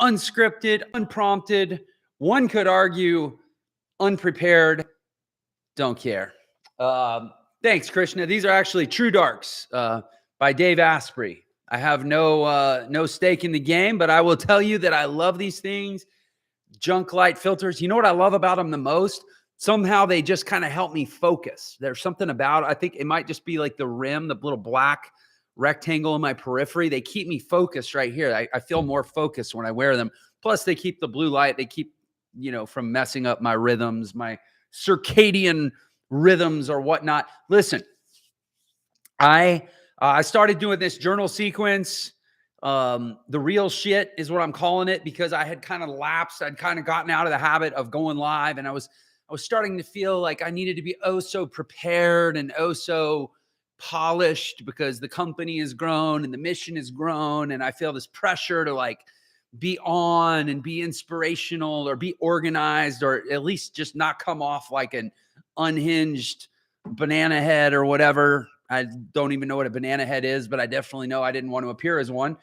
unscripted, unprompted. One could argue unprepared. Don't care. Thanks, Krishna. These are actually True Darks by Dave Asprey. I have no stake in the game, but I will tell you that I love these things. Junk light filters. You know what I love about them the most? Somehow they just kind of help me focus. There's something about, I think it might just be like the rim, the little black rectangle in my periphery. They keep me focused right here. I feel more focused when I wear them. Plus they keep the blue light. They keep, from messing up my rhythms, my circadian rhythms or whatnot. Listen, I started doing this journal sequence. The real shit is what I'm calling it, because I had kind of lapsed. I'd kind of gotten out of the habit of going live, and I was starting to feel like I needed to be so prepared and so polished, because the company has grown and the mission has grown. And I feel this pressure to like be on and be inspirational or be organized, or at least just not come off like an unhinged banana head or whatever. I don't even know what a banana head is, but I definitely know I didn't want to appear as one.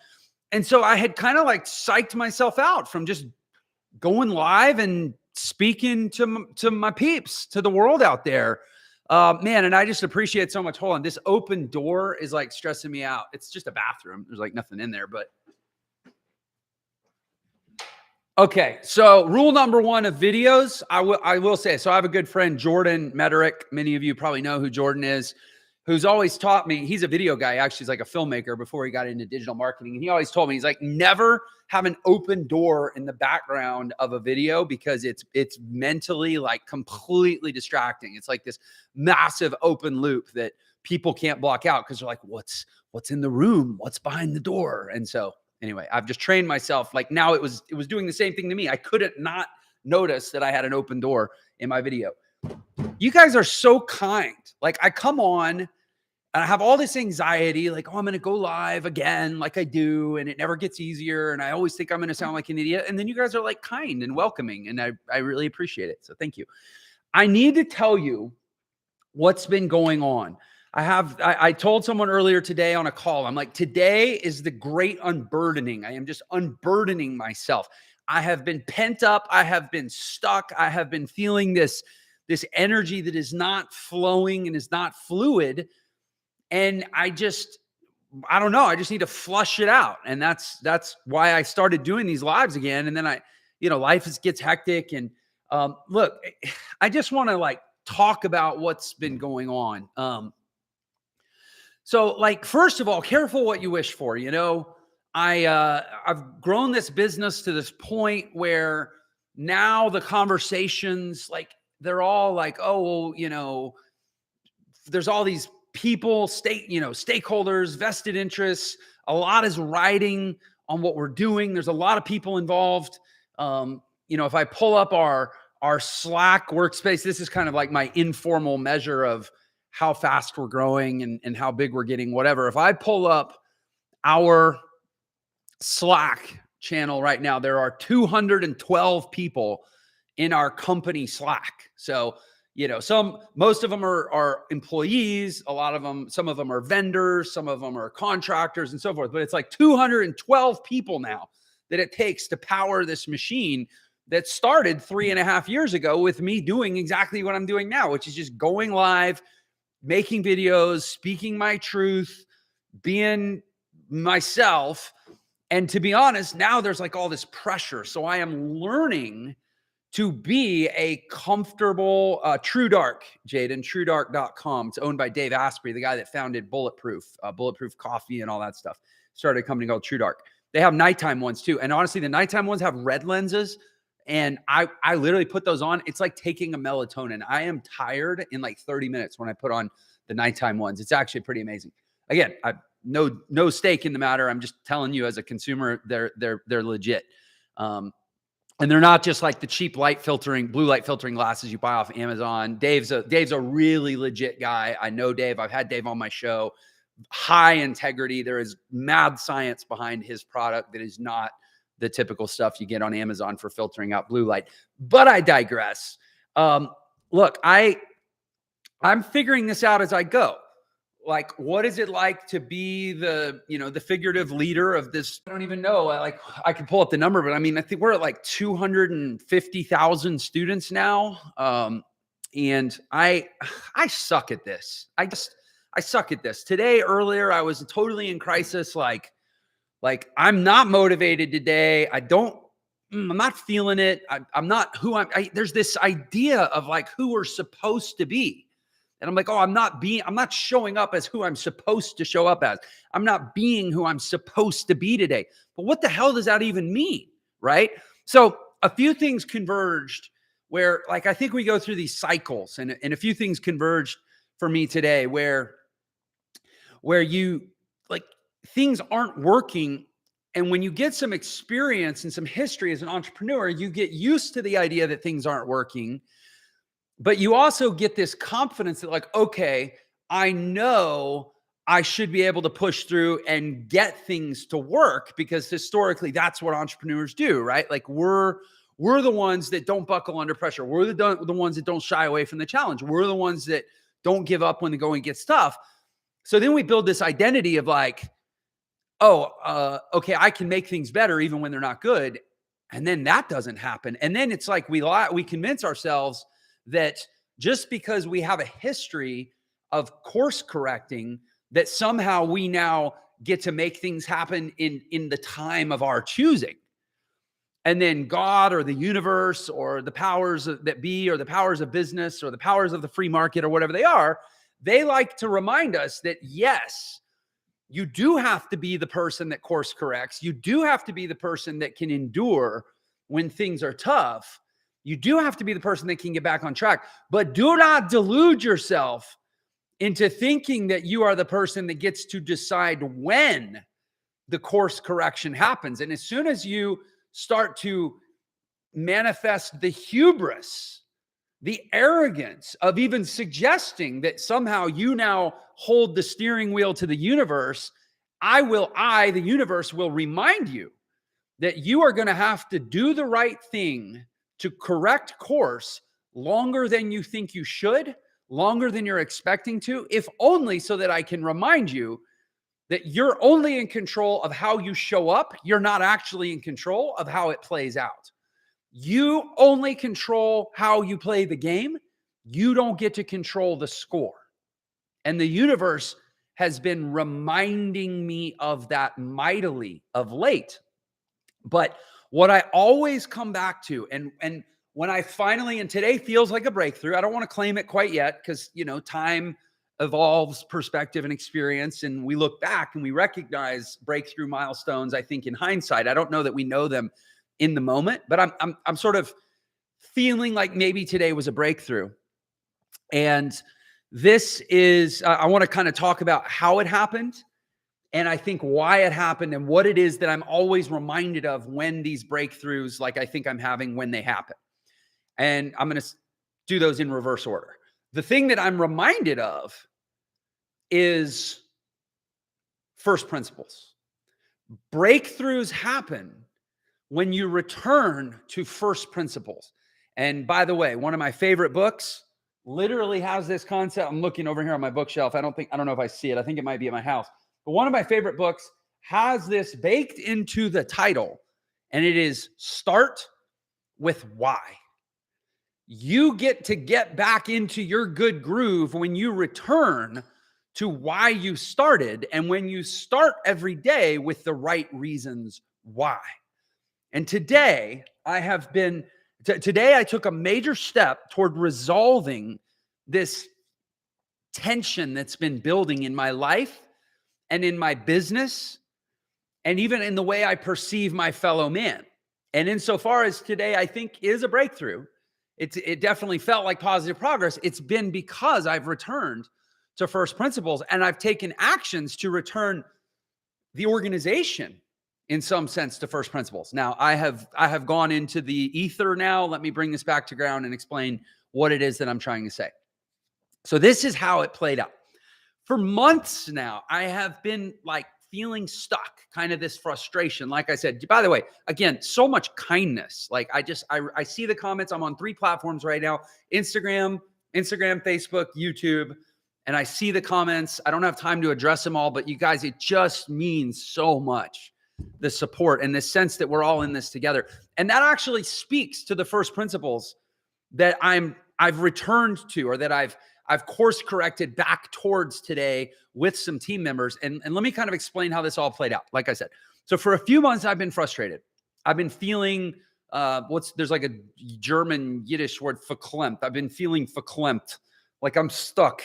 And so I had kind of like psyched myself out from just going live and speaking to my peeps, to the world out there. Man, and I just appreciate so much. Hold on. This open door is like stressing me out. It's just a bathroom. There's like nothing in there, but okay. So rule number one of videos, I will say, so I have a good friend, Jordan Mederick. Many of you probably know who Jordan is, who's always taught me. He's a video guy. Actually, he's like a filmmaker before he got into digital marketing. And he always told me, he's like, never have an open door in the background of a video, because it's mentally like completely distracting. It's like this massive open loop that people can't block out, because they're like, what's in the room? What's behind the door? And so anyway, I've just trained myself. Like now it was doing the same thing to me. I couldn't not notice that I had an open door in my video. You guys are so kind. Like I come on and I have all this anxiety, like, oh, I'm going to go live again, like I do. And it never gets easier. And I always think I'm going to sound like an idiot. And then you guys are like kind and welcoming. And I really appreciate it. So thank you. I need to tell you what's been going on. I told someone earlier today on a call, I'm like, today is the great unburdening. I am just unburdening myself. I have been pent up. I have been stuck. I have been feeling this energy that is not flowing and is not fluid. And I don't know. I just need to flush it out. And that's why I started doing these lives again. And then life gets hectic. And look, I just want to like talk about what's been going on. So like, first of all, careful what you wish for. I've grown this business to this point where now the conversations, like they're all like, oh, well, there's all these people, stakeholders, vested interests. A lot is riding on what we're doing. There's a lot of people involved. If I pull up our Slack workspace, this is kind of like my informal measure of how fast we're growing and how big we're getting, whatever. If I pull up our Slack channel right now, there are 212 people in our company Slack. So, most of them are employees, some of them are vendors, some of them are contractors and so forth. But it's like 212 people now that it takes to power this machine that started 3.5 years ago with me doing exactly what I'm doing now, which is just going live, making videos, speaking my truth, being myself. And to be honest, now there's like all this pressure. So I am learning to be a comfortable True Dark, Jaden, TrueDark.com. It's owned by Dave Asprey, the guy that founded Bulletproof Coffee and all that stuff. Started a company called True Dark. They have nighttime ones too. And honestly, the nighttime ones have red lenses. And I literally put those on. It's like taking a melatonin. I am tired in like 30 minutes when I put on the nighttime ones. It's actually pretty amazing. Again, I've no stake in the matter. I'm just telling you as a consumer, they're legit. And they're not just like the cheap blue light filtering glasses you buy off Amazon. Dave's a really legit guy. I know Dave. I've had Dave on my show. High integrity. There is mad science behind his product that is not the typical stuff you get on Amazon for filtering out blue light. But I digress. Look, I'm figuring this out as I go. like, what is it like to be the, the figurative leader of this? I don't even know. Like, I can pull up the number, but I mean, I think we're at like 250,000 students now. And I suck at this. I suck at this. Today, earlier, I was totally in crisis. Like I'm not motivated today. I'm not feeling it. I'm not who there's this idea of like who we're supposed to be. And I'm like, oh, I'm not showing up as who I'm supposed to show up as. I'm not being who I'm supposed to be today. But what the hell does that even mean? Right? So a few things converged where, like, I think we go through these cycles, and a few things converged for me today where you, like, things aren't working. And when you get some experience and some history as an entrepreneur, you get used to the idea that things aren't working. But you also get this confidence that, like, okay, I know I should be able to push through and get things to work, because historically that's what entrepreneurs do, right? Like we're the ones that don't buckle under pressure. We're the ones that don't shy away from the challenge. We're the ones that don't give up when the going gets tough. So then we build this identity of like, okay, I can make things better even when they're not good. And then that doesn't happen. And then it's like we convince ourselves that just because we have a history of course correcting, that somehow we now get to make things happen in the time of our choosing. And then God or the universe or the powers that be, or the powers of business or the powers of the free market or whatever they are, they like to remind us that, yes, you do have to be the person that course corrects. You do have to be the person that can endure when things are tough. You do have to be the person that can get back on track, but do not delude yourself into thinking that you are the person that gets to decide when the course correction happens. And as soon as you start to manifest the hubris, the arrogance of even suggesting that somehow you now hold the steering wheel to the universe, the universe will remind you that you are going to have to do the right thing to correct course longer than you think you should, longer than you're expecting to, if only so that I can remind you that you're only in control of how you show up. You're not actually in control of how it plays out. You only control how you play the game. You don't get to control the score. And the universe has been reminding me of that mightily of late. But what I always come back to, and when I finally, and today feels like a breakthrough, I don't want to claim it quite yet, because, time evolves perspective and experience. And we look back and we recognize breakthrough milestones, I think, in hindsight. I don't know that we know them in the moment, but I'm sort of feeling like maybe today was a breakthrough. And this is, I want to kind of talk about how it happened, and I think why it happened, and what it is that I'm always reminded of when these breakthroughs, like I think I'm having, when they happen. And I'm going to do those in reverse order. The thing that I'm reminded of is first principles. Breakthroughs happen when you return to first principles. And by the way, one of my favorite books literally has this concept. I'm looking over here on my bookshelf. I don't know if I see it. I think it might be at my house. But one of my favorite books has this baked into the title, and it is Start with Why. You get back into your good groove when you return to why you started, and when you start every day with the right reasons why. And today I took a major step toward resolving this tension that's been building in my life and in my business, and even in the way I perceive my fellow man. And insofar as today, I think, is a breakthrough, it definitely felt like positive progress. It's been because I've returned to first principles, and I've taken actions to return the organization in some sense to first principles. Now, I have gone into the ether now. Let me bring this back to ground and explain what it is that I'm trying to say. So this is how it played out. For months now, I have been like feeling stuck, kind of this frustration. Like I said, by the way, again, so much kindness. Like I see the comments. I'm on 3 platforms right now: Instagram, Facebook, YouTube. and I see the comments. I don't have time to address them all, but you guys, it just means so much, the support and the sense that we're all in this together. And that actually speaks to the first principles that I've returned to, or that I've course corrected back towards today with some team members. And let me kind of explain how this all played out. Like I said, so for a few months, I've been frustrated. I've been feeling, there's like a German Yiddish word, verklempt. I've been feeling verklempt, like I'm stuck.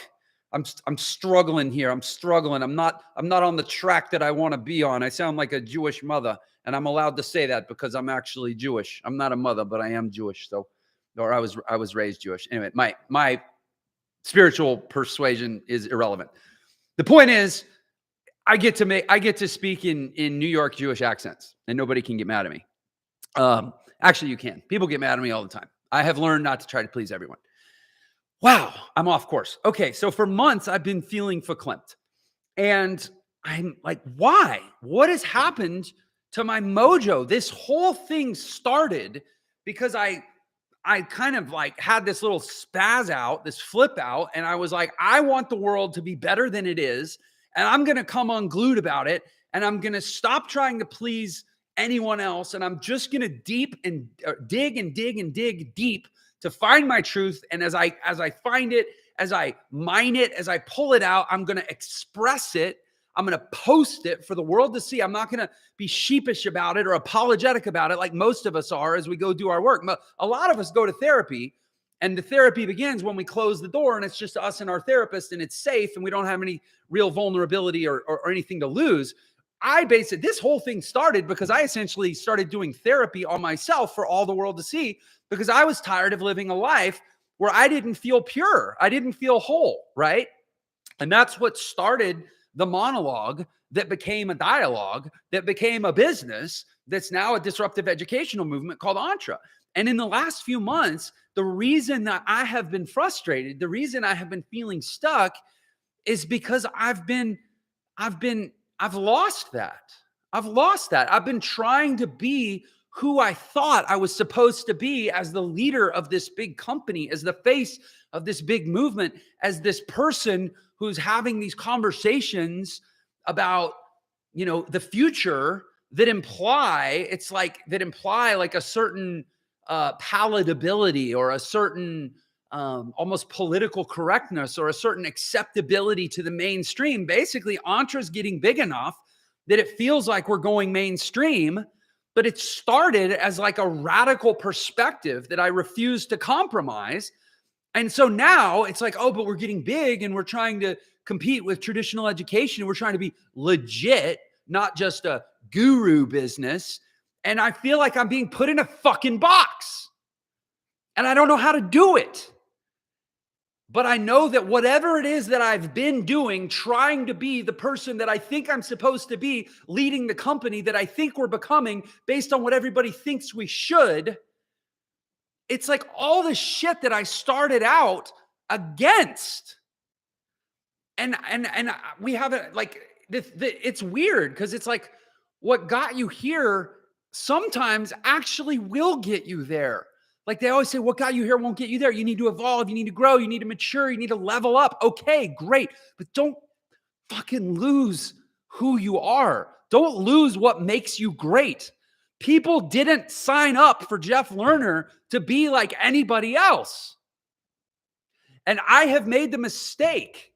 I'm struggling here. I'm struggling. I'm not on the track that I want to be on. I sound like a Jewish mother, and I'm allowed to say that because I'm actually Jewish. I'm not a mother, but I am Jewish. So, or I was raised Jewish. Anyway, my spiritual persuasion is irrelevant. The point is, I get to speak in New York Jewish accents, and nobody can get mad at me. Actually, you can. People get mad at me all the time. I have learned not to try to please everyone. Wow, I'm off course. Okay, so for months, I've been feeling verklempt. And I'm like, why? What has happened to my mojo? This whole thing started because I kind of like had this little spaz out, this flip out, and I was like, I want the world to be better than it is, and I'm going to come unglued about it, and I'm going to stop trying to please anyone else, and I'm just going to dig deep to find my truth. And as I find it, as I mine it, as I pull it out, I'm going to express it. I'm going to post it for the world to see. I'm not going to be sheepish about it or apologetic about it like most of us are as we go do our work. A lot of us go to therapy, and the therapy begins when we close the door, and it's just us and our therapist, and it's safe, and we don't have any real vulnerability or anything to lose. This whole thing started because I essentially started doing therapy on myself for all the world to see, because I was tired of living a life where I didn't feel pure. I didn't feel whole, right? And that's what started the monologue that became a dialogue, that became a business, that's now a disruptive educational movement called ENTRE. And in the last few months, the reason that I have been frustrated, the reason I have been feeling stuck is because I've lost that. I've lost that. I've been trying to be who I thought I was supposed to be as the leader of this big company, as the face of this big movement, as this person who's having these conversations about, the future that imply like a certain palatability, or a certain almost political correctness, or a certain acceptability to the mainstream. Basically, ENTRE's getting big enough that it feels like we're going mainstream, but it started as like a radical perspective that I refused to compromise. And so now it's like, oh, but we're getting big, and we're trying to compete with traditional education. We're trying to be legit, not just a guru business. And I feel like I'm being put in a fucking box, and I don't know how to do it. But I know that whatever it is that I've been doing, trying to be the person that I think I'm supposed to be, leading the company that I think we're becoming based on what everybody thinks we should, it's like all the shit that I started out against. And we haven't, like, it's weird because it's like what got you here sometimes actually will get you there. Like they always say, what got you here won't get you there. You need to evolve. You need to grow. You need to mature. You need to level up. Okay, great. But don't fucking lose who you are. Don't lose what makes you great. People didn't sign up for Jeff Lerner to be like anybody else. And I have made the mistake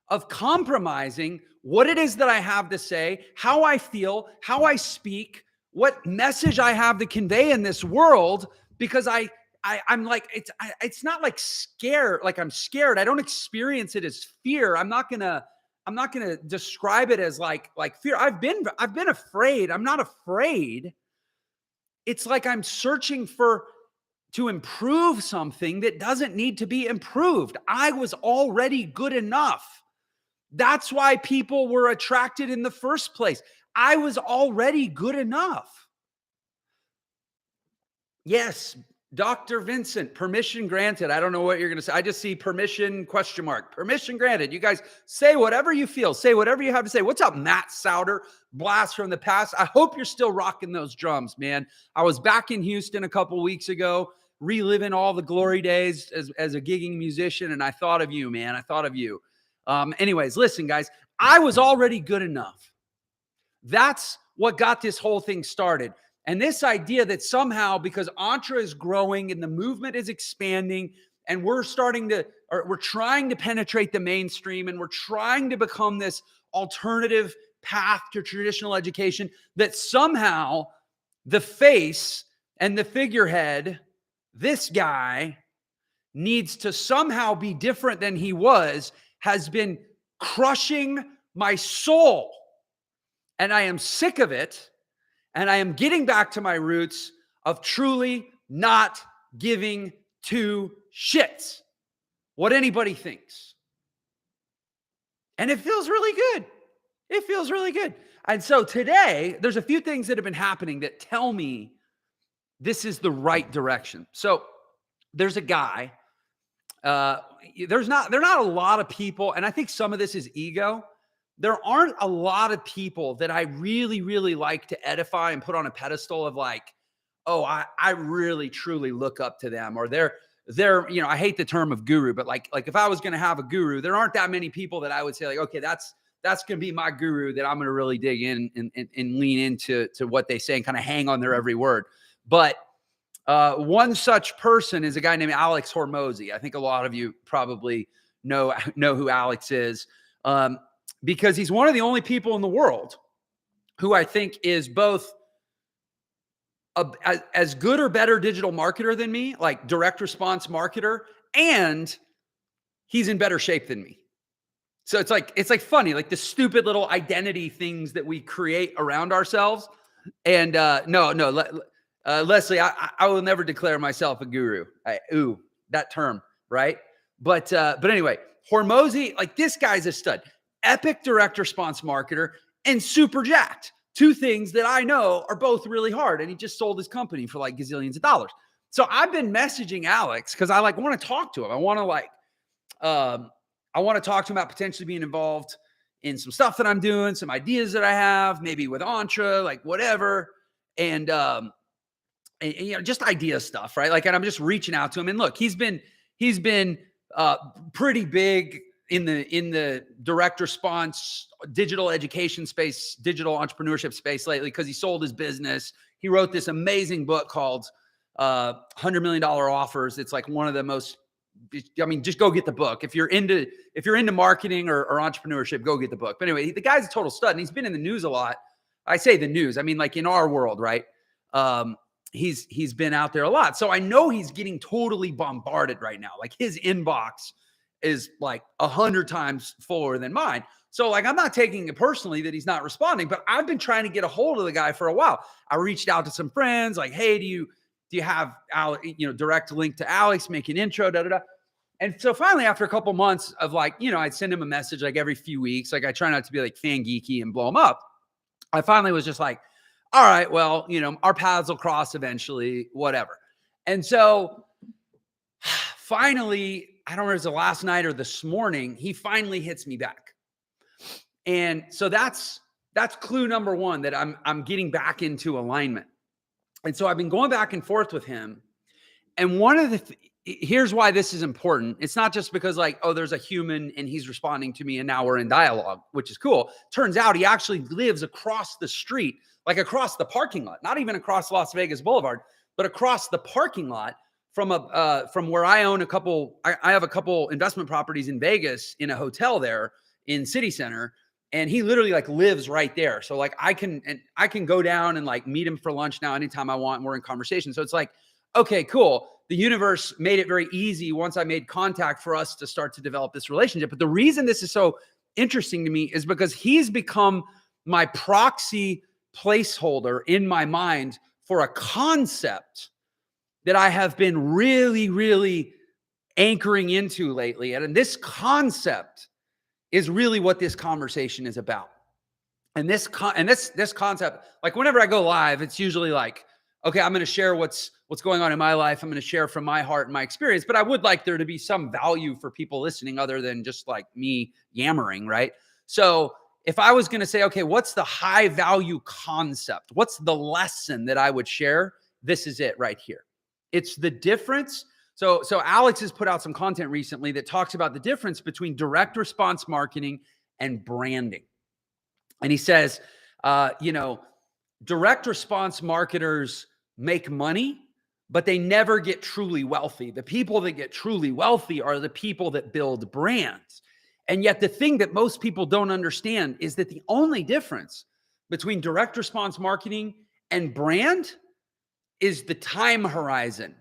of compromising what it is that I have to say, how I feel, how I speak, what message I have to convey in this world, because I'm like, it's not like scared, like I'm scared. I don't experience it as fear. I'm not gonna describe it as like fear. I've been afraid. I'm not afraid. It's like I'm searching to improve something that doesn't need to be improved. I was already good enough. That's why people were attracted in the first place. I was already good enough. Yes, Dr. Vincent, permission granted. I don't know what you're going to say. I just see permission, ? Permission granted. You guys say whatever you feel. Say whatever you have to say. What's up, Matt Souter? Blast from the past. I hope you're still rocking those drums, man. I was back in Houston a couple weeks ago, reliving all the glory days as a gigging musician, and I thought of you, man. I thought of you. Anyways, listen, guys, I was already good enough. That's what got this whole thing started. And this idea that somehow, because Entre is growing and the movement is expanding, and we're trying to penetrate the mainstream, and we're trying to become this alternative path to traditional education, that somehow the face and the figurehead, this guy, needs to somehow be different than he was, has been crushing my soul. And I am sick of it. And I am getting back to my roots of truly not giving two shits what anybody thinks. And it feels really good. It feels really good. And so today, there's a few things that have been happening that tell me this is the right direction. So there's a guy, there are not a lot of people, and I think some of this is ego. There aren't a lot of people that I really, really like to edify and put on a pedestal of like, oh, I really, truly look up to them, or they're, I hate the term of guru, but like if I was going to have a guru, there aren't that many people that I would say like, okay, that's going to be my guru that I'm going to really dig in and lean into what they say and kind of hang on their every word. But one such person is a guy named Alex Hormozy. I think a lot of you probably know who Alex is, because he's one of the only people in the world who I think is both as good or better digital marketer than me, like direct response marketer, and he's in better shape than me. So it's like funny, like the stupid little identity things that we create around ourselves. And Leslie, I will never declare myself a guru. That term, right? But anyway, Hormozy, like this guy's a stud, epic direct response marketer, and super jacked. Two things that I know are both really hard. And he just sold his company for like gazillions of dollars. So I've been messaging Alex because I like want to talk to him. I want to talk to him about potentially being involved in some stuff that I'm doing, some ideas that I have, maybe with Entre, like whatever. And just idea stuff, right? Like, and I'm just reaching out to him. And look, he's been pretty big in the direct response, digital education space, digital entrepreneurship space lately, because he sold his business. He wrote this amazing book called $100 Million Offers. It's like one of the most, just go get the book. If you're into marketing or entrepreneurship, go get the book. But anyway, the guy's a total stud, and he's been in the news a lot. I say the news, I mean, like in our world, right? He's been out there a lot. So I know he's getting totally bombarded right now. Like his inbox is like 100 times fuller than mine. So like, I'm not taking it personally that he's not responding, but I've been trying to get a hold of the guy for a while. I reached out to some friends like, hey, do you have direct link to Alex, make an intro, da, da, da. And so finally, after a couple months of like, I'd send him a message like every few weeks. Like I try not to be like fan geeky and blow him up. I finally was just like, all right, well, our paths will cross eventually, whatever. And so finally, I don't know if it was the last night or this morning, he finally hits me back. And so that's clue number one, that I'm getting back into alignment. And so I've been going back and forth with him. And one of here's why this is important. It's not just because like, oh, there's a human and he's responding to me and now we're in dialogue, which is cool. Turns out he actually lives across the street, like across the parking lot, not even across Las Vegas Boulevard, but across the parking lot from where I own I have a couple investment properties in Vegas in a hotel there in City Center. And he literally like lives right there. So like I can go down and like meet him for lunch now anytime I want. And we're in conversation. So it's like, okay, cool. The universe made it very easy once I made contact for us to start to develop this relationship. But the reason this is so interesting to me is because he's become my proxy placeholder in my mind for a concept that I have been really, really anchoring into lately. And this concept is really what this conversation is about. And this concept, like whenever I go live, it's usually like, okay, I'm going to share what's going on in my life. I'm going to share from my heart and my experience, but I would like there to be some value for people listening other than just like me yammering, right? So if I was going to say, okay, what's the high value concept? What's the lesson that I would share? This is it right here. It's the difference So Alex has put out some content recently that talks about the difference between direct response marketing and branding. And he says, direct response marketers make money, but they never get truly wealthy. The people that get truly wealthy are the people that build brands. And yet the thing that most people don't understand is that the only difference between direct response marketing and brand is the time horizon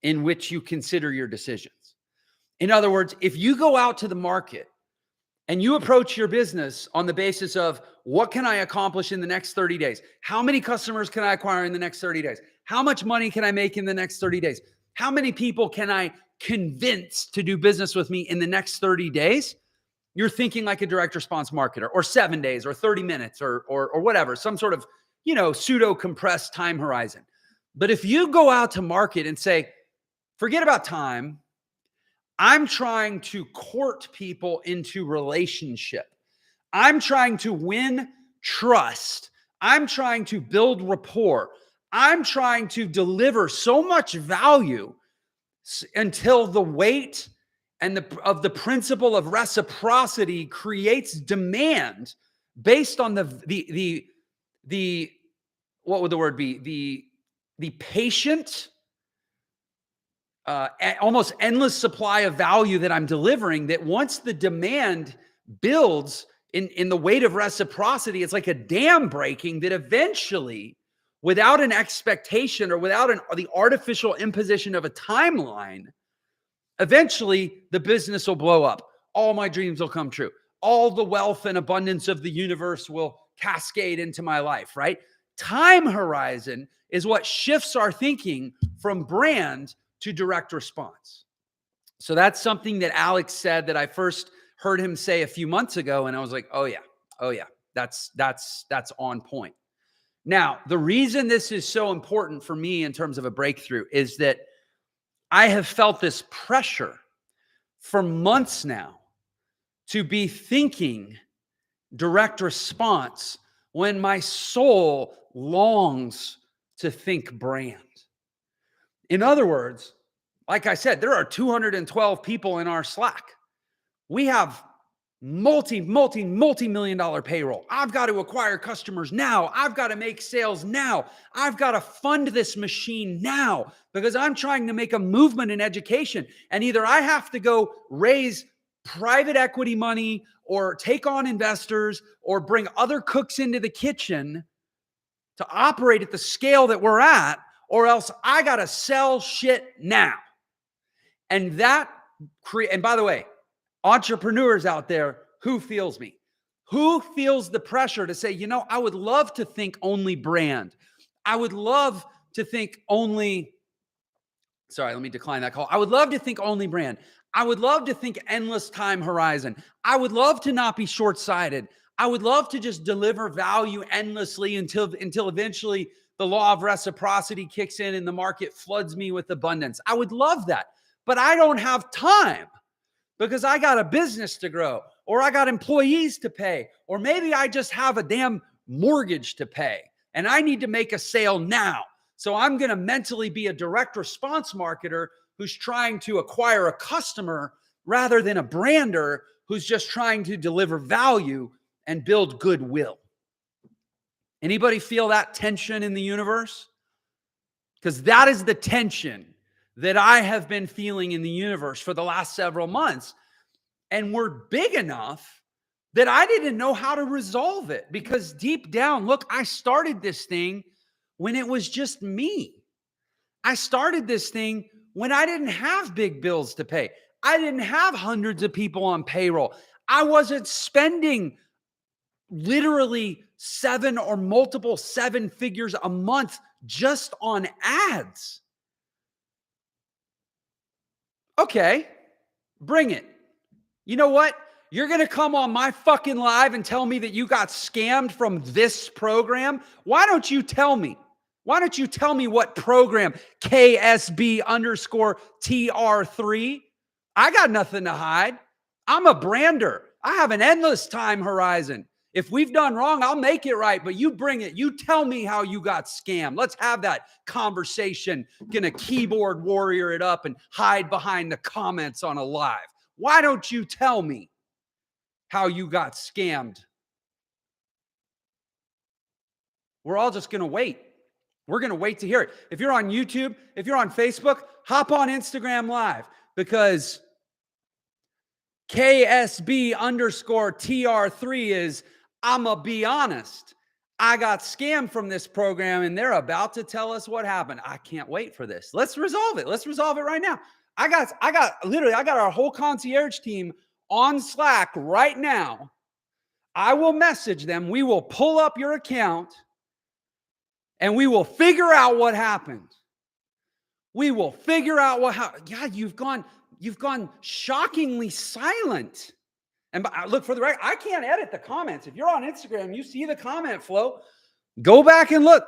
in which you consider your decisions. In other words, if you go out to the market and you approach your business on the basis of what can I accomplish in the next 30 days? How many customers can I acquire in the next 30 days? How much money can I make in the next 30 days? How many people can I convince to do business with me in the next 30 days? You're thinking like a direct response marketer, or 7 days or 30 minutes or whatever, some sort of, pseudo compressed time horizon. But if you go out to market and say, forget about time, I'm trying to court people into relationship. I'm trying to win trust. I'm trying to build rapport. I'm trying to deliver so much value until the weight and of the principle of reciprocity creates demand based on the what would the word be? The patient, almost endless supply of value that I'm delivering, that once the demand builds in the weight of reciprocity, it's like a dam breaking that eventually, without an expectation or without the artificial imposition of a timeline, eventually the business will blow up. All my dreams will come true. All the wealth and abundance of the universe will cascade into my life, right? Time horizon is what shifts our thinking from brand to direct response. So that's something that Alex said that I first heard him say a few months ago. And I was like, oh yeah, that's on point. Now, the reason this is so important for me in terms of a breakthrough is that I have felt this pressure for months now to be thinking direct response when my soul longs to think brand. In other words, like I said, there are 212 people in our Slack. We have multi-million dollar payroll. I've got to acquire customers now. I've got to make sales now. I've got to fund this machine now because I'm trying to make a movement in education. And either I have to go raise private equity money or take on investors or bring other cooks into the kitchen to operate at the scale that we're at, or else I got to sell shit now. And and by the way, entrepreneurs out there, who feels me? Who feels the pressure to say, I would love to think only brand. I would love to think only, sorry, let me decline that call. I would love to think only brand. I would love to think endless time horizon. I would love to not be short-sighted. I would love to just deliver value endlessly until eventually the law of reciprocity kicks in and the market floods me with abundance. I would love that, but I don't have time because I got a business to grow, or I got employees to pay, or maybe I just have a damn mortgage to pay and I need to make a sale now. So I'm going to mentally be a direct response marketer who's trying to acquire a customer rather than a brander who's just trying to deliver value and build goodwill. Anybody feel that tension in the universe? Because that is the tension that I have been feeling in the universe for the last several months. And we're big enough that I didn't know how to resolve it, because deep down, look, I started this thing when it was just me. I started this thing when I didn't have big bills to pay. I didn't have hundreds of people on payroll. I wasn't spending literally 7 or multiple 7 figures a month just on ads. Okay, bring it. You know what? You're going to come on my fucking live and tell me that you got scammed from this program? Why don't you tell me? Why don't you tell me what program? KSB_TR3. I got nothing to hide. I'm a brander. I have an endless time horizon. If we've done wrong, I'll make it right, but you bring it. You tell me how you got scammed. Let's have that conversation. Gonna keyboard warrior it up and hide behind the comments on a live. Why don't you tell me how you got scammed? We're all just gonna wait. We're gonna wait to hear it. If you're on YouTube, if you're on Facebook, hop on Instagram Live, because KSB_TR3 is, I'ma be honest. I got scammed from this program and they're about to tell us what happened. I can't wait for this. Let's resolve it. Let's resolve it right now. I got our whole concierge team on Slack right now. I will message them. We will pull up your account and we will figure out what happened. We will figure out what happened. God, you've gone shockingly silent. And look, for the record, I can't edit the comments. If you're on Instagram, you see the comment flow. Go back and look.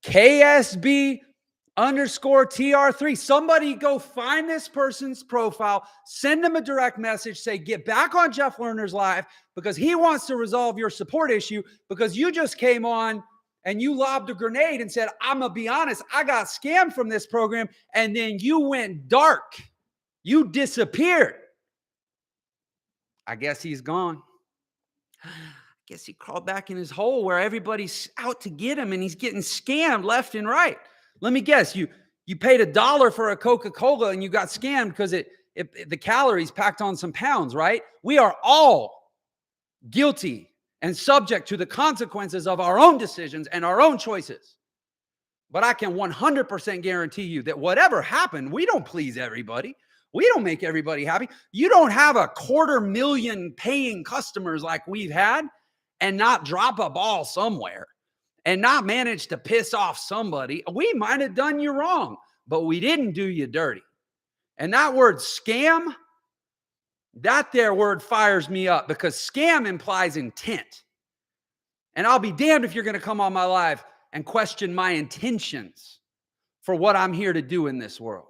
KSB_TR3. Somebody go find this person's profile, send them a direct message, say, get back on Jeff Lerner's Live because he wants to resolve your support issue because you just came on and you lobbed a grenade and said, I'm going to be honest, I got scammed from this program. And then you went dark. You disappeared. I guess he's gone. I guess he crawled back in his hole where everybody's out to get him and he's getting scammed left and right. Let me guess, you paid $1 for a Coca-Cola and you got scammed because the calories packed on some pounds, right? We are all guilty and subject to the consequences of our own decisions and our own choices. But I can 100% guarantee you that whatever happened, we don't please everybody. We don't make everybody happy. You don't have 250,000 paying customers like we've had and not drop a ball somewhere and not manage to piss off somebody. We might have done you wrong, but we didn't do you dirty. And that word scam, that there word fires me up because scam implies intent. And I'll be damned if you're going to come on my live and question my intentions for what I'm here to do in this world.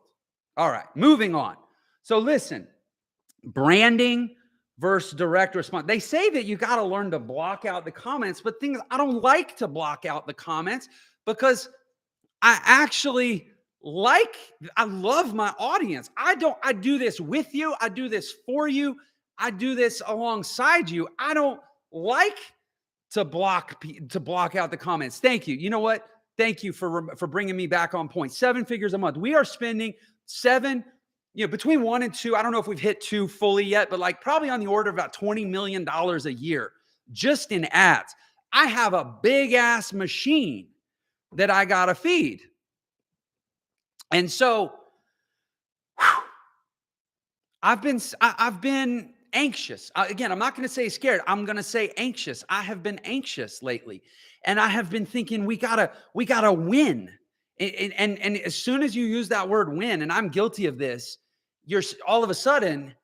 All right, moving on. So listen, branding versus direct response. They say that you got to learn to block out the comments, but I don't like to block out the comments because I love my audience. I do this with you. I do this for you. I do this alongside you. I don't like to block out the comments. Thank you. You know what? Thank you for bringing me back on point. 7 figures a month. We are spending between 1 and 2. I don't know if we've hit 2 fully yet, but like probably on the order of about $20 million a year just in ads. I have a big ass machine that I got to feed. And so I've been anxious. Again, I'm not going to say scared. I'm going to say anxious. I have been anxious lately. And I have been thinking we gotta win. And as soon as you use that word win, and I'm guilty of this, you're all of a sudden,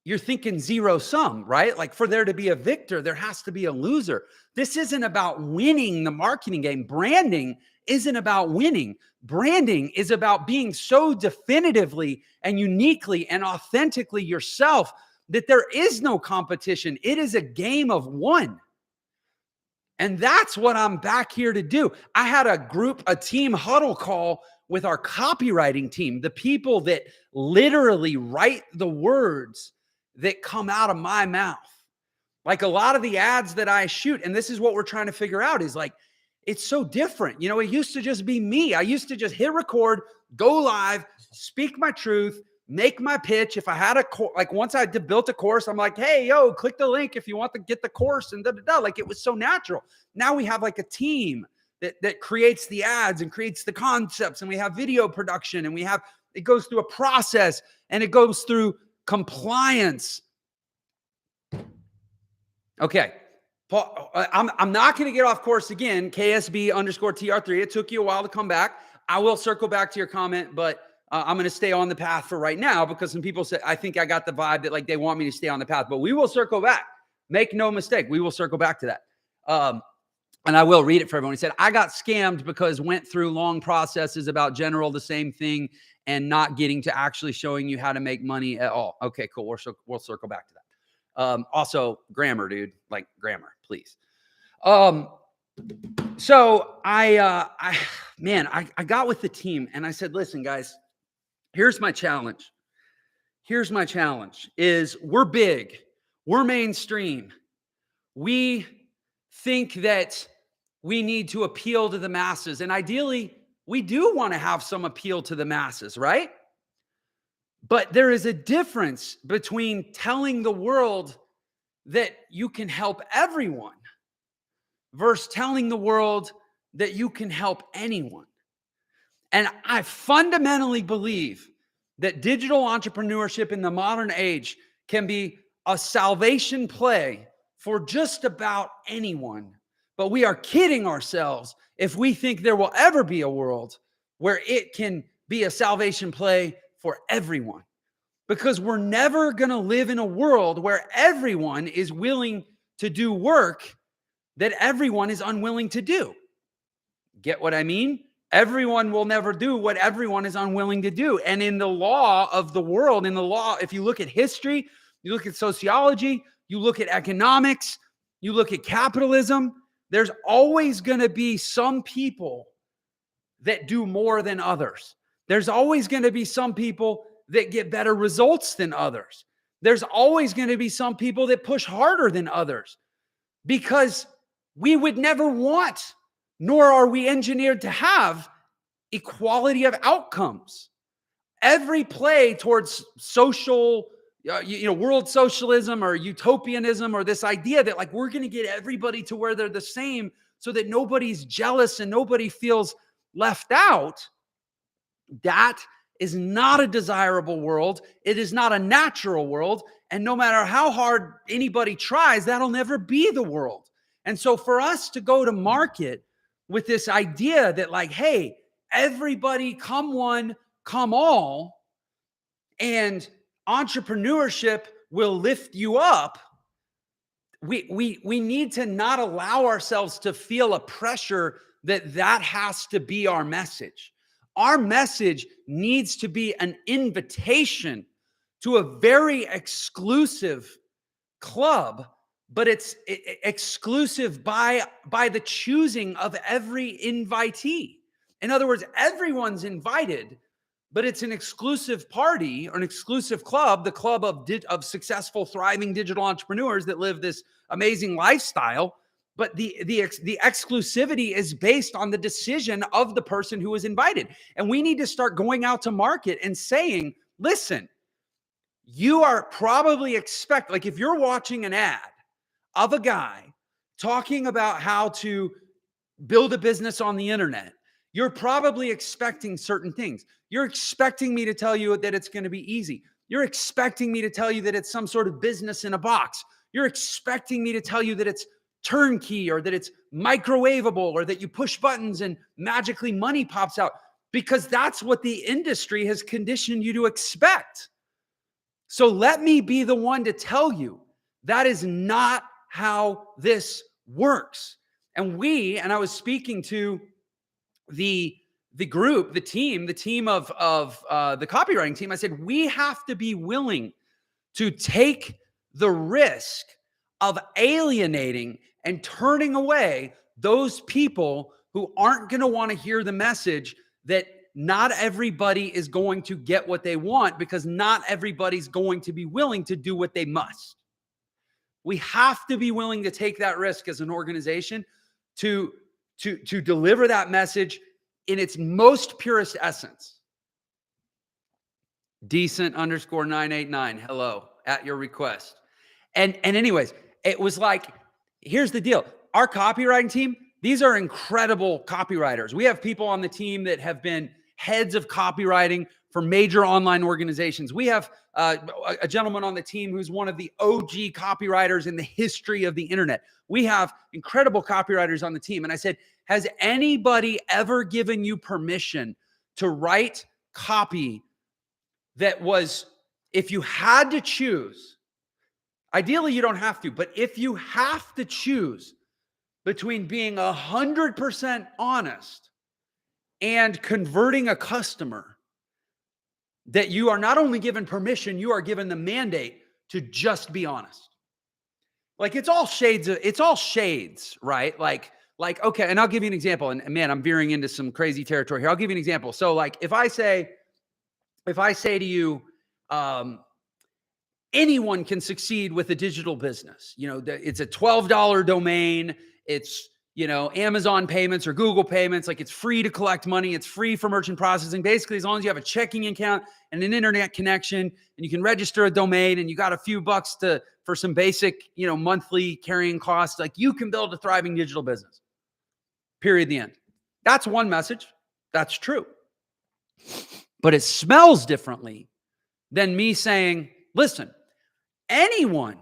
you're thinking zero sum, right? Like for there to be a victor, there has to be a loser. This isn't about winning the marketing game. Branding isn't about winning. Branding is about being so definitively and uniquely and authentically yourself that there is no competition. It is a game of one. And that's what I'm back here to do. I had a team huddle call with our copywriting team, the people that literally write the words that come out of my mouth. Like a lot of the ads that I shoot, and this is what we're trying to figure out, is like, it's so different. You know, it used to just be me. I used to just hit record, go live, speak my truth, make my pitch. If I had once I built a course, I'm like, hey, yo, click the link if you want to get the course and like it was so natural. Now we have like a team that creates the ads and creates the concepts, and we have video production, and it goes through a process, and it goes through compliance. Okay. Paul, I'm not going to get off course again. KSB_TR3. It took you a while to come back. I will circle back to your comment, but I'm going to stay on the path for right now because some people said, I think I got the vibe that like they want me to stay on the path, but we will circle back. Make no mistake. We will circle back to that. And I will read it for everyone. He said, I got scammed because went through long processes about the same thing and not getting to actually showing you how to make money at all. Okay, cool. We'll circle back to that. Also grammar, dude, like grammar, please. Um, so I got with the team and I said, listen, guys, here's my challenge. Here's my challenge is we're big, we're mainstream. We think that we need to appeal to the masses. And ideally, we do want to have some appeal to the masses, right? But there is a difference between telling the world that you can help everyone versus telling the world that you can help anyone. And I fundamentally believe that digital entrepreneurship in the modern age can be a salvation play for just about anyone. But we are kidding ourselves if we think there will ever be a world where it can be a salvation play for everyone. Because we're never going to live in a world where everyone is willing to do work that everyone is unwilling to do. Get what I mean? Everyone will never do what everyone is unwilling to do. And in the law of the world, in the law, if you look at history, you look at sociology, you look at economics, you look at capitalism, there's always going to be some people that do more than others. There's always going to be some people that get better results than others. There's always going to be some people that push harder than others because we would never want, nor are we engineered to have, equality of outcomes. Every play towards social, world socialism or utopianism or this idea that like we're going to get everybody to where they're the same so that nobody's jealous and nobody feels left out, that is not a desirable world. It is not a natural world. And no matter how hard anybody tries, that'll never be the world. And so for us to go to market with this idea that like, hey, everybody come one, come all, and entrepreneurship will lift you up, we need to not allow ourselves to feel a pressure that has to be our message. Our message needs to be an invitation to a very exclusive club, but it's exclusive by the choosing of every invitee. In other words, everyone's invited, but it's an exclusive party or an exclusive club, the club of successful, thriving digital entrepreneurs that live this amazing lifestyle. But the exclusivity is based on the decision of the person who was invited. And we need to start going out to market and saying, listen, you are probably like if you're watching an ad of a guy talking about how to build a business on the internet, you're probably expecting certain things. You're expecting me to tell you that it's going to be easy. You're expecting me to tell you that it's some sort of business in a box. You're expecting me to tell you that it's turnkey or that it's microwavable or that you push buttons and magically money pops out, because that's what the industry has conditioned you to expect. So let me be the one to tell you that is not how this works. And I was speaking to the group, the team of the copywriting team. I said, we have to be willing to take the risk of alienating and turning away those people who aren't going to want to hear the message that not everybody is going to get what they want, because not everybody's going to be willing to do what they must. We have to be willing to take that risk as an organization to deliver that message in its most purest essence. Decent_989. Hello, at your request. And anyways, it was like, here's the deal. Our copywriting team, these are incredible copywriters. We have people on the team that have been heads of copywriting for major online organizations. We have a gentleman on the team who's one of the OG copywriters in the history of the internet. We have incredible copywriters on the team. And I said, has anybody ever given you permission to write copy that was, if you had to choose, ideally you don't have to, but if you have to choose between being 100% honest and converting a customer, that you are not only given permission, you are given the mandate to just be honest? Like it's all shades, right? Like, okay. And I'll give you an example. And man, I'm veering into some crazy territory here. I'll give you an example. So like, if I say to you, anyone can succeed with a digital business, it's a $12 domain. It's, Amazon payments or Google payments. Like it's free to collect money. It's free for merchant processing. Basically, as long as you have a checking account and an internet connection and you can register a domain and you got a few bucks for some basic, monthly carrying costs, like you can build a thriving digital business. Period. The end. That's one message. That's true. But it smells differently than me saying, listen, anyone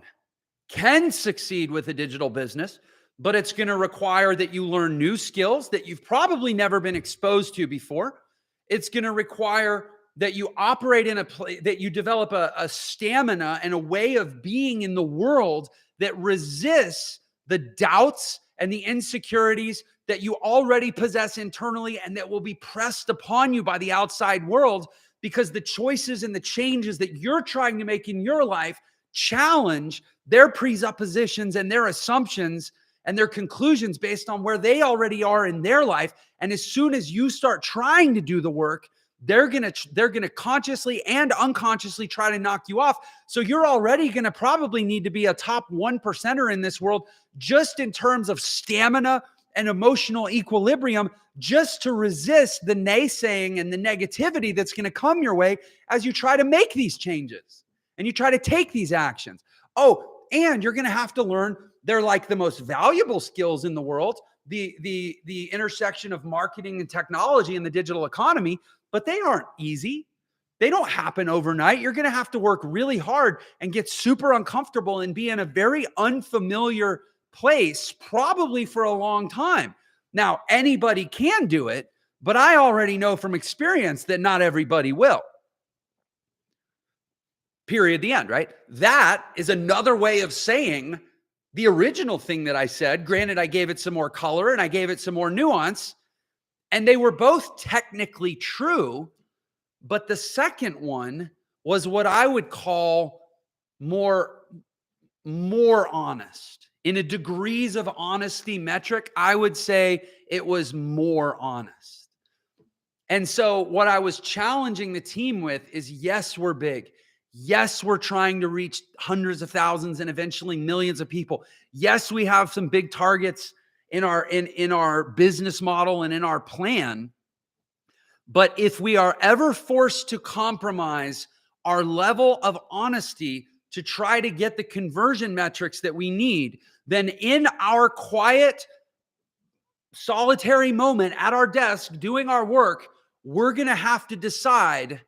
can succeed with a digital business, but it's going to require that you learn new skills that you've probably never been exposed to before. It's going to require that you operate in that you develop a stamina and a way of being in the world that resists the doubts and the insecurities that you already possess internally and that will be pressed upon you by the outside world, because the choices and the changes that you're trying to make in your life challenge their presuppositions and their assumptions and their conclusions based on where they already are in their life. And as soon as you start trying to do the work, they're going to consciously and unconsciously try to knock you off. So you're already going to probably need to be a top 1%er in this world, just in terms of stamina and emotional equilibrium, just to resist the naysaying and the negativity that's going to come your way as you try to make these changes and you try to take these actions. Oh, and you're going to have to learn, they're like the most valuable skills in the world, the intersection of marketing and technology and the digital economy, but they aren't easy. They don't happen overnight. You're going to have to work really hard and get super uncomfortable and be in a very unfamiliar place, probably for a long time. Now, anybody can do it, but I already know from experience that not everybody will. Period. The end, right? That is another way of saying the original thing that I said. Granted, I gave it some more color and I gave it some more nuance, and they were both technically true. But the second one was what I would call more honest. In a degrees of honesty metric, I would say it was more honest. And so what I was challenging the team with is, yes, we're big. Yes, we're trying to reach hundreds of thousands and eventually millions of people. Yes, we have some big targets in our business model and in our plan. But if we are ever forced to compromise our level of honesty to try to get the conversion metrics that we need, then in our quiet, solitary moment at our desk doing our work, we're going to have to decide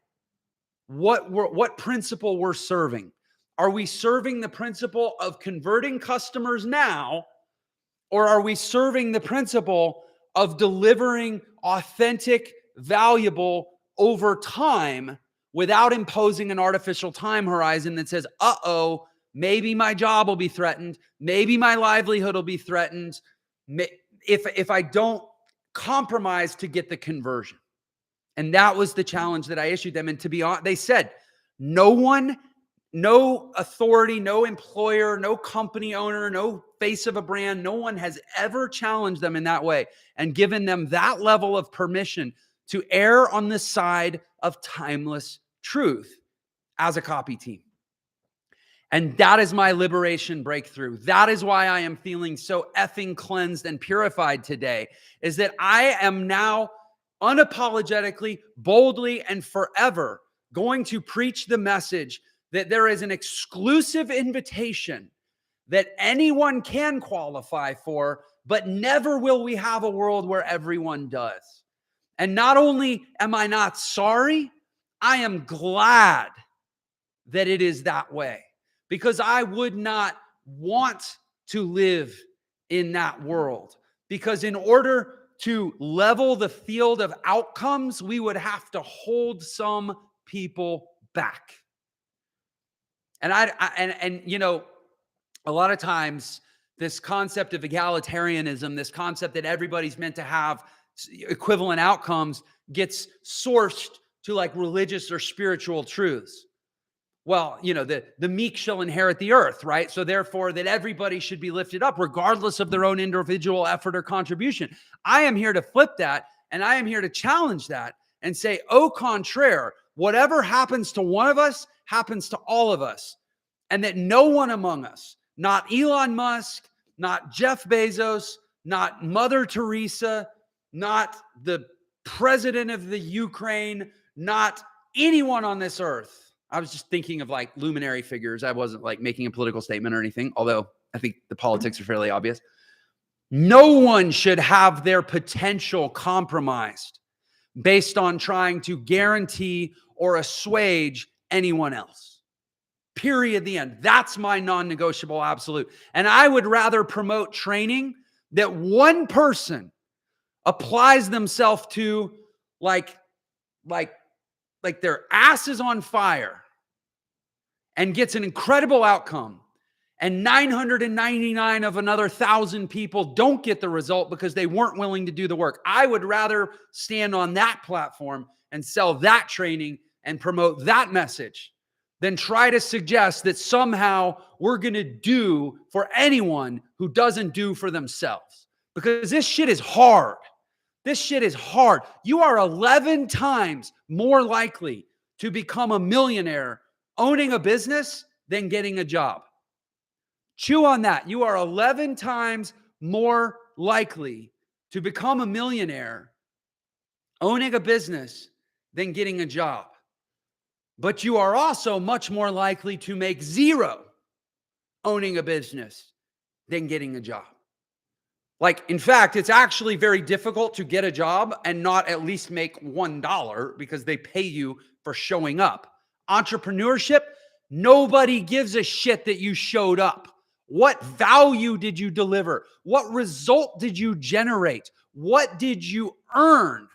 what principle we're serving. Are we serving the principle of converting customers now, or are we serving the principle of delivering authentic, valuable over time without imposing an artificial time horizon that says, maybe my job will be threatened. Maybe my livelihood will be threatened if I don't compromise to get the conversion. And that was the challenge that I issued them. And to be honest, they said, no one, no authority, no employer, no company owner, no face of a brand, no one has ever challenged them in that way and given them that level of permission to err on the side of timeless truth as a copy team. And that is my liberation breakthrough. That is why I am feeling so effing cleansed and purified today, is that I am now unapologetically, boldly, and forever going to preach the message that there is an exclusive invitation that anyone can qualify for, but never will we have a world where everyone does. And not only am I not sorry, I am glad that it is that way, because I would not want to live in that world. Because in order to level the field of outcomes, we would have to hold some people back. And a lot of times this concept of egalitarianism, this concept that everybody's meant to have equivalent outcomes, gets sourced to like religious or spiritual truths. well, the meek shall inherit the earth, right? So therefore that everybody should be lifted up regardless of their own individual effort or contribution. I am here to flip that, and I am here to challenge that and say, au contraire, whatever happens to one of us happens to all of us. And that no one among us, not Elon Musk, not Jeff Bezos, not Mother Teresa, not the president of the Ukraine, not anyone on this earth. I was just thinking of like luminary figures. I wasn't like making a political statement or anything, although I think the politics are fairly obvious. No one should have their potential compromised based on trying to guarantee or assuage anyone else. Period. The end. That's my non-negotiable absolute. And I would rather promote training that one person applies themselves to like their ass is on fire and gets an incredible outcome, and 999 of another 1,000 people don't get the result because they weren't willing to do the work. I would rather stand on that platform and sell that training and promote that message than try to suggest that somehow we're going to do for anyone who doesn't do for themselves. Because this shit is hard. This shit is hard. You are 11 times more likely to become a millionaire owning a business than getting a job. Chew on that. You are 11 times more likely to become a millionaire owning a business than getting a job. But you are also much more likely to make zero owning a business than getting a job. Like, in fact, it's actually very difficult to get a job and not at least make $1 because they pay you for showing up. Entrepreneurship, nobody gives a shit that you showed up. What value did you deliver? What result did you generate? What did you earn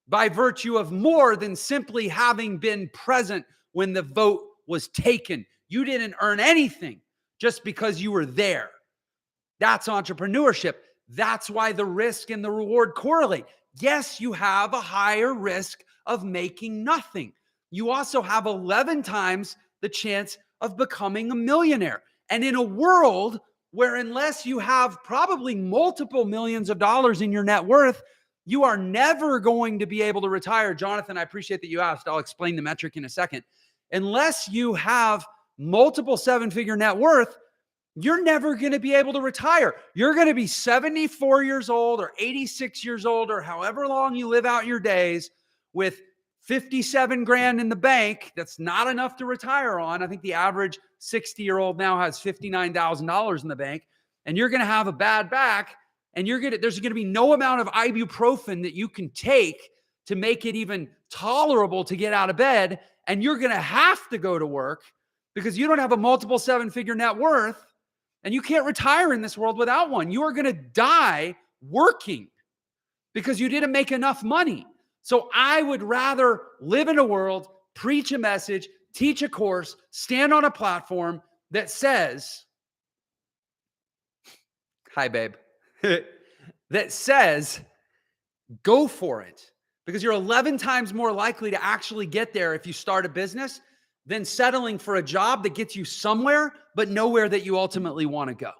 by virtue of more than simply having been present when the vote was taken? You didn't earn anything just because you were there. That's entrepreneurship. That's why the risk and the reward correlate. Yes, you have a higher risk of making nothing. You also have 11 times the chance of becoming a millionaire. And in a world where unless you have probably multiple millions of dollars in your net worth, you are never going to be able to retire. Jonathan, I appreciate that you asked. I'll explain the metric in a second. Unless you have multiple seven-figure net worth, you're never going to be able to retire. You're going to be 74 years old or 86 years old or however long you live out your days with 57 grand in the bank. That's not enough to retire on. I think the average 60-year-old now has $59,000 in the bank, and you're going to have a bad back, and there's going to be no amount of ibuprofen that you can take to make it even tolerable to get out of bed, and you're going to have to go to work because you don't have a multiple seven-figure net worth. And you can't retire in this world without one. You are going to die working because you didn't make enough money. So I would rather live in a world, preach a message, teach a course, stand on a platform that says, hi, babe, that says, go for it. Because you're 11 times more likely to actually get there if you start a business than settling for a job that gets you somewhere, but nowhere that you ultimately want to go.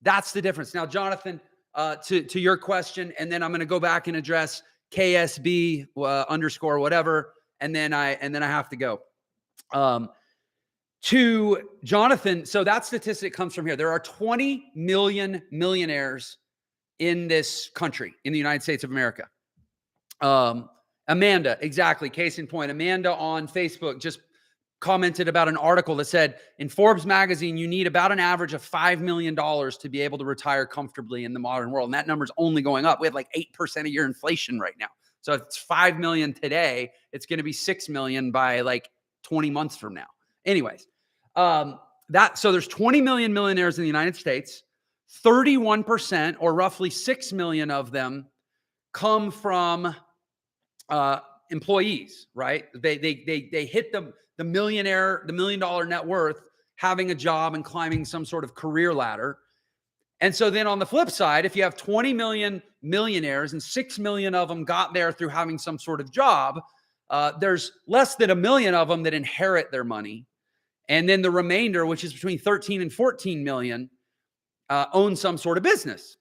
That's the difference. Now, Jonathan, to your question, and then I'm going to go back and address KSB underscore whatever, and then I have to go. To Jonathan, so that statistic comes from here. There are 20 million millionaires in this country, in the United States of America. Amanda, exactly. Case in point, Amanda on Facebook just commented about an article that said in Forbes magazine, you need about an average of $5 million to be able to retire comfortably in the modern world. And that number's only going up. We have like 8% a year inflation right now. So if it's 5 million today, it's going to be 6 million by like 20 months from now. Anyways, so there's 20 million millionaires in the United States. 31% or roughly 6 million of them come from employees, right? They hit the $1 million net worth, having a job and climbing some sort of career ladder. And so then on the flip side, if you have 20 million millionaires and 6 million of them got there through having some sort of job, there's less than 1 million of them that inherit their money. And then the remainder, which is between 13 and 14 million, own some sort of business.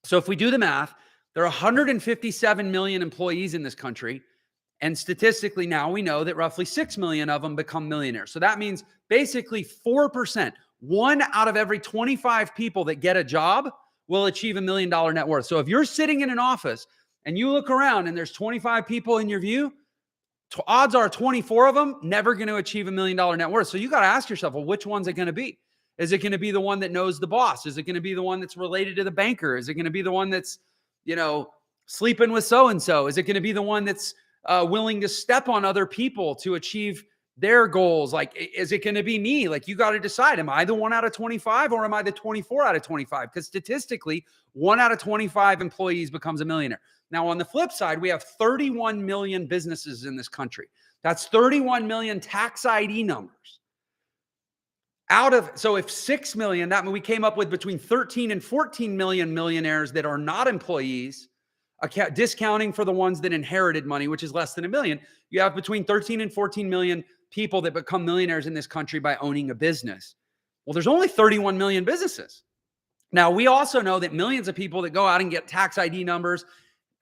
So if we do the math, there are 157 million employees in this country. And statistically now we know that roughly 6 million of them become millionaires. So that means basically 4%, 1 out of every 25 people that get a job will achieve $1 million net worth. So if you're sitting in an office and you look around and there's 25 people in your view, odds are 24 of them never going to achieve $1 million net worth. So you got to ask yourself, well, which one's it going to be? Is it going to be the one that knows the boss? Is it going to be the one that's related to the banker? Is it going to be the one that's, sleeping with so-and-so? Is it going to be the one that's willing to step on other people to achieve their goals? Like, is it going to be me? Like, you got to decide, am I the 1 out of 25 or am I the 24 out of 25? Because statistically, 1 out of 25 employees becomes a millionaire. Now, on the flip side, we have 31 million businesses in this country. That's 31 million tax ID numbers. So if 6 million, that means we came up with between 13 and 14 million millionaires that are not employees, discounting for the ones that inherited money, which is less than $1 million. You have between 13 and 14 million people that become millionaires in this country by owning a business. Well, there's only 31 million businesses. Now, we also know that millions of people that go out and get tax ID numbers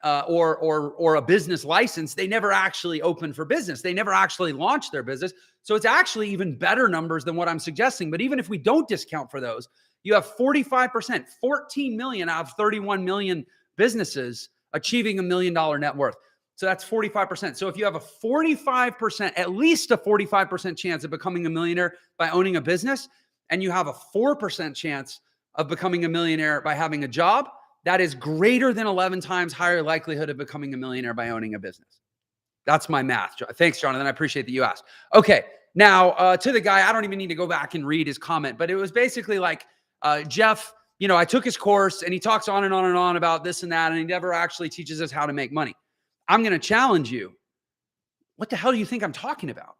or a business license, they never actually open for business. They never actually launch their business. So it's actually even better numbers than what I'm suggesting. But even if we don't discount for those, you have 45%, 14 million out of 31 million businesses achieving $1 million net worth. So that's 45%. So if you have a 45%, at least a 45% chance of becoming a millionaire by owning a business, and you have a 4% chance of becoming a millionaire by having a job, that is greater than 11 times higher likelihood of becoming a millionaire by owning a business. That's my math. Thanks, Jonathan. I appreciate that you asked. Okay. Now, to the guy, I don't even need to go back and read his comment, but it was basically like, Jeff, I took his course and he talks on and on and on about this and that, and he never actually teaches us how to make money. I'm going to challenge you. What the hell do you think I'm talking about?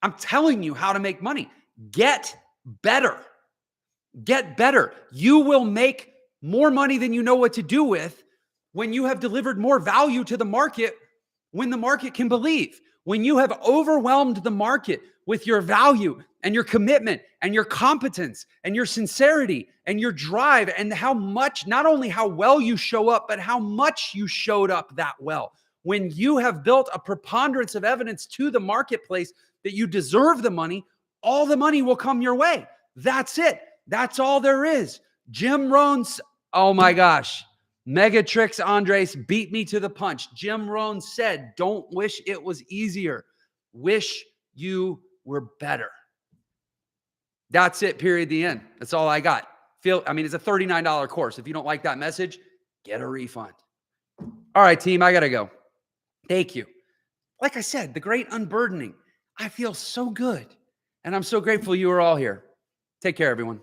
I'm telling you how to make money. Get better. Get better. You will make more money than you know what to do with when you have delivered more value to the market, when the market can believe, when you have overwhelmed the market with your value and your commitment and your competence and your sincerity and your drive, and how much, not only how well you show up, but how much you showed up that well. When you have built a preponderance of evidence to the marketplace that you deserve the money, all the money will come your way. That's it. That's all there is. Jim Rohn's, oh my gosh, Megatrix Andres beat me to the punch. Jim Rohn said, don't wish it was easier. Wish you were better. That's it, period, the end. That's all I got. It's a $39 course. If you don't like that message, get a refund. All right, team, I got to go. Thank you. Like I said, the great unburdening. I feel so good. And I'm so grateful you are all here. Take care, everyone.